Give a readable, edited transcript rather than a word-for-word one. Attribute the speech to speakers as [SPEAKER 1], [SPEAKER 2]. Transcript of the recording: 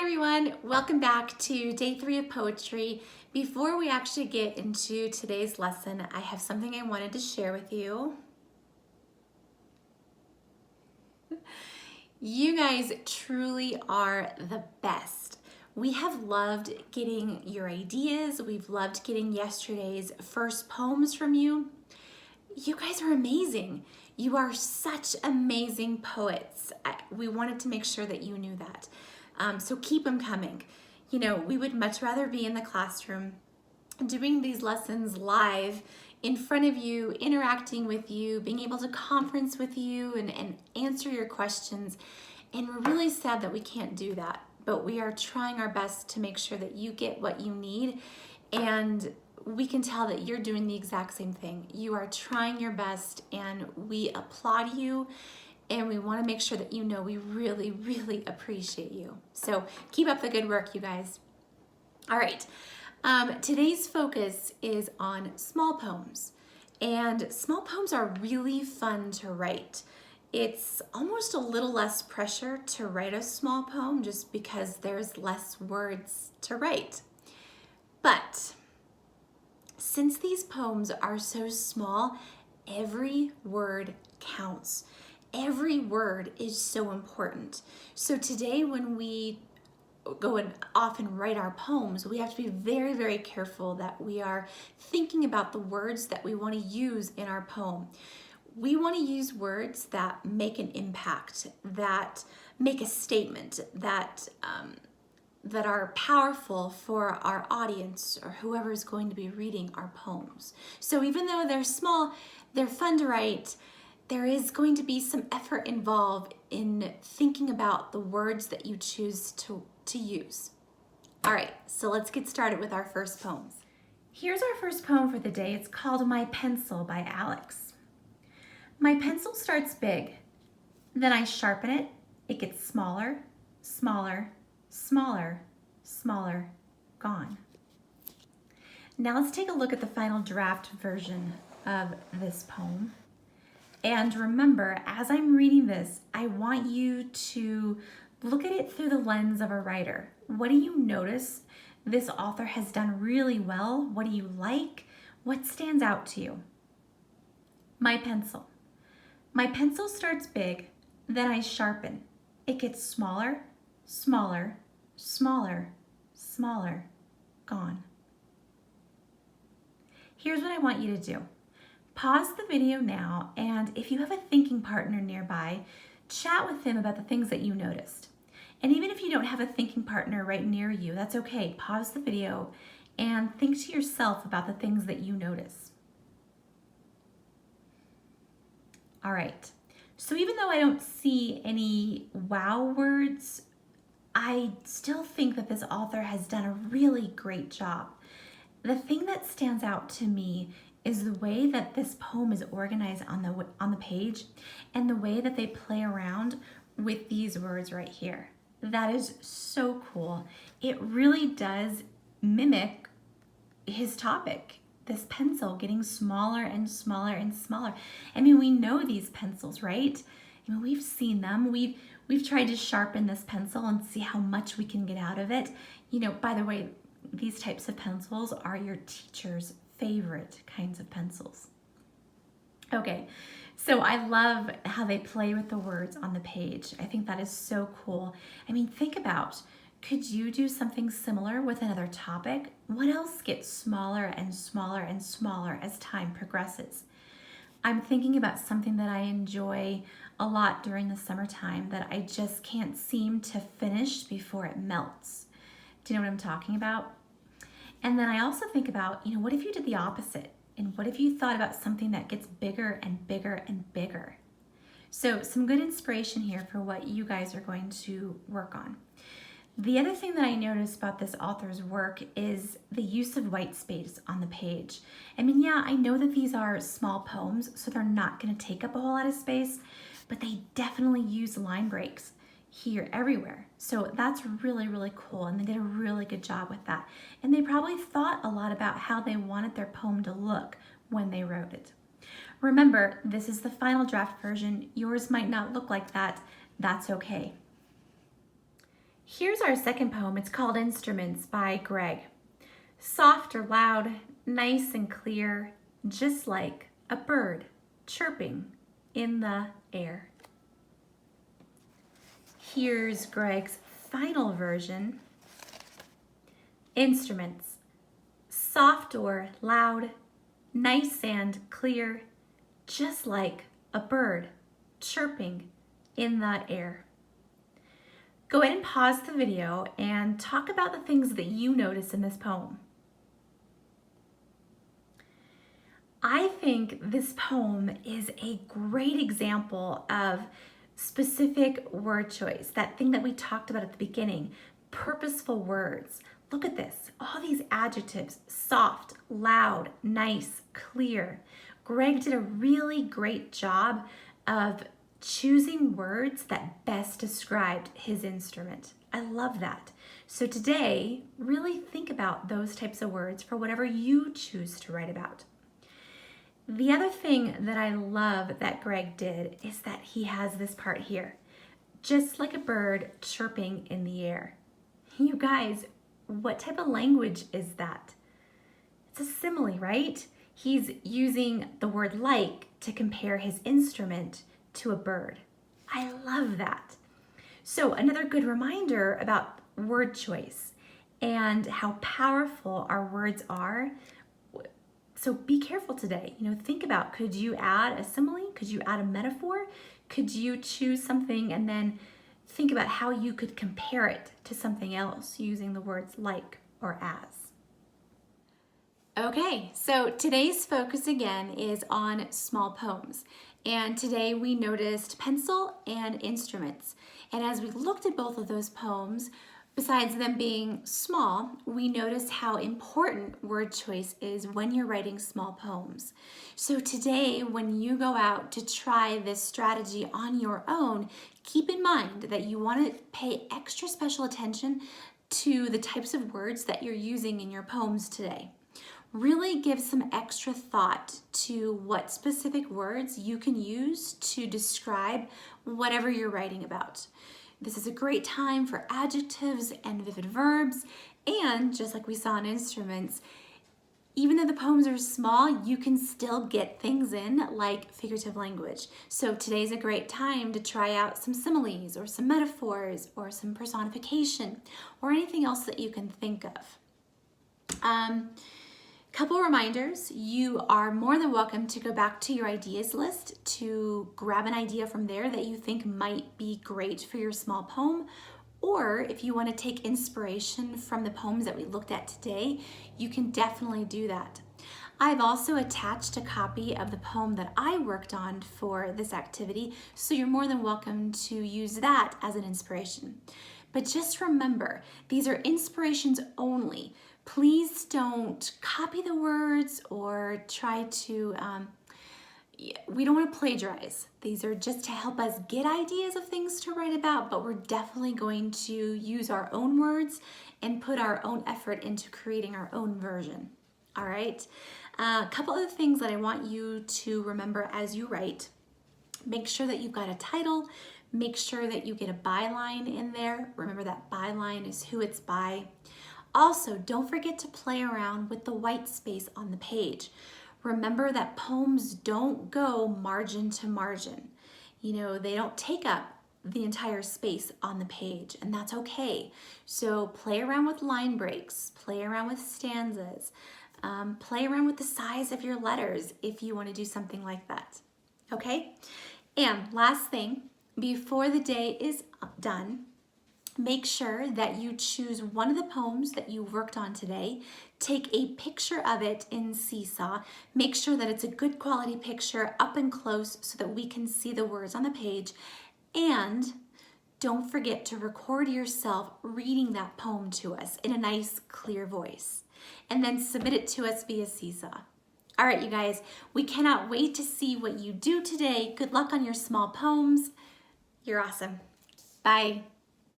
[SPEAKER 1] Hi everyone, welcome back to day 3 of poetry. Before we actually get into today's lesson, I have something I wanted to share with you. You guys truly are the best. We have loved getting your ideas. We've loved getting yesterday's first poems from you. You guys are amazing. You are such amazing poets. We wanted to make sure that you knew that. So keep them coming. You know, we would much rather be in the classroom doing these lessons live in front of you, interacting with you, being able to conference with you and answer your questions. And we're really sad that we can't do that, but we are trying our best to make sure that you get what you need. And we can tell that you're doing the exact same thing. You are trying your best and we applaud you. And we want to make sure that you know we really, really appreciate you. So keep up the good work, you guys. All right, today's focus is on small poems. And small poems are really fun to write. It's almost a little less pressure to write a small poem just because there's less words to write. But since these poems are so small, every word counts. Every word is so important. So today when we go and often write our poems, we have to be very, very careful that we are thinking about the words that we want to use in our poem. We want to use words that make an impact, that make a statement, that are powerful for our audience or whoever is going to be reading our poems. So even though they're small, they're fun to write. There is going to be some effort involved in thinking about the words that you choose to use. All right, so let's get started with our first poems. Here's our first poem for the day. It's called My Pencil by Alex. My pencil starts big, then I sharpen it. It gets smaller, smaller, smaller, smaller, gone. Now let's take a look at the final draft version of this poem. And remember, as I'm reading this, I want you to look at it through the lens of a writer. What do you notice this author has done really well? What do you like? What stands out to you? My pencil. My pencil starts big, then I sharpen. It gets smaller, smaller, smaller, smaller, gone. Here's what I want you to do. Pause the video now, and if you have a thinking partner nearby, chat with them about the things that you noticed. And even if you don't have a thinking partner right near you, that's okay. Pause the video and think to yourself about the things that you notice. All right, so even though I don't see any wow words, I still think that this author has done a really great job. The thing that stands out to me is the way that this poem is organized on the page and the way that they play around with these words right here. That is so cool. It really does mimic his topic, this pencil getting smaller and smaller and smaller. I mean, we know these pencils, right? I mean, we've seen them. We've tried to sharpen this pencil and see how much we can get out of it. You know, by the way, these types of pencils are your teacher's favorite kinds of pencils. Okay, so I love how they play with the words on the page. I think that is so cool. I mean, think about, could you do something similar with another topic? What else gets smaller and smaller and smaller as time progresses? I'm thinking about something that I enjoy a lot during the summertime that I just can't seem to finish before it melts. Do you know what I'm talking about? And then I also think about, you know, what if you did the opposite? And what if you thought about something that gets bigger and bigger and bigger? So some good inspiration here for what you guys are going to work on. The other thing that I noticed about this author's work is the use of white space on the page. I mean, yeah, I know that these are small poems, so they're not going to take up a whole lot of space, but they definitely use line breaks here everywhere. So that's really, really cool, and they did a really good job with that. And they probably thought a lot about how they wanted their poem to look when they wrote it. Remember, this is the final draft version. Yours might not look like that. That's okay. Here's our second poem. It's called Instruments by Greg. Soft or loud, nice and clear, just like a bird chirping in the air. Here's Greg's final version. Instruments, soft or loud, nice and clear, just like a bird chirping in the air. Go ahead and pause the video and talk about the things that you notice in this poem. I think this poem is a great example of specific word choice, that thing that we talked about at the beginning, purposeful words. Look at this, all these adjectives, soft, loud, nice, clear. Greg did a really great job of choosing words that best described his instrument. I love that. So today, really think about those types of words for whatever you choose to write about. The other thing that I love that Greg did is that he has this part here, just like a bird chirping in the air. You guys, what type of language is that? It's a simile, right? He's using the word like to compare his instrument to a bird. I love that. So another good reminder about word choice and how powerful our words are. So be careful today. Think about, could you add a simile? Could you add a metaphor? Could you choose something and then think about how you could compare it to something else using the words like or as? Okay, so today's focus again is on small poems. And today we noticed pencil and instruments. And as we looked at both of those poems, besides them being small, we noticed how important word choice is when you're writing small poems. So today, when you go out to try this strategy on your own, keep in mind that you want to pay extra special attention to the types of words that you're using in your poems today. Really give some extra thought to what specific words you can use to describe whatever you're writing about. This is a great time for adjectives and vivid verbs, and just like we saw in instruments, even though the poems are small, you can still get things in like figurative language. So today's a great time to try out some similes or some metaphors or some personification or anything else that you can think of. Couple reminders, you are more than welcome to go back to your ideas list to grab an idea from there that you think might be great for your small poem, or if you want to take inspiration from the poems that we looked at today, you can definitely do that. I've also attached a copy of the poem that I worked on for this activity, so you're more than welcome to use that as an inspiration. But just remember, these are inspirations only. Please don't copy the words or try to, we don't want to plagiarize. These are just to help us get ideas of things to write about, but we're definitely going to use our own words and put our own effort into creating our own version. All right? A couple other things that I want you to remember as you write. Make sure that you've got a title. Make sure that you get a byline in there. Remember that byline is who it's by. Also, don't forget to play around with the white space on the page. Remember that poems don't go margin to margin. They don't take up the entire space on the page, and that's okay. So play around with line breaks, play around with stanzas, play around with the size of your letters if you want to do something like that. Okay? And last thing, before the day is done, make sure that you choose one of the poems that you worked on today. Take a picture of it in Seesaw. Make sure that it's a good quality picture up and close so that we can see the words on the page. And don't forget to record yourself reading that poem to us in a nice, clear voice. And then submit it to us via Seesaw. All right, you guys, we cannot wait to see what you do today. Good luck on your small poems. You're awesome. Bye.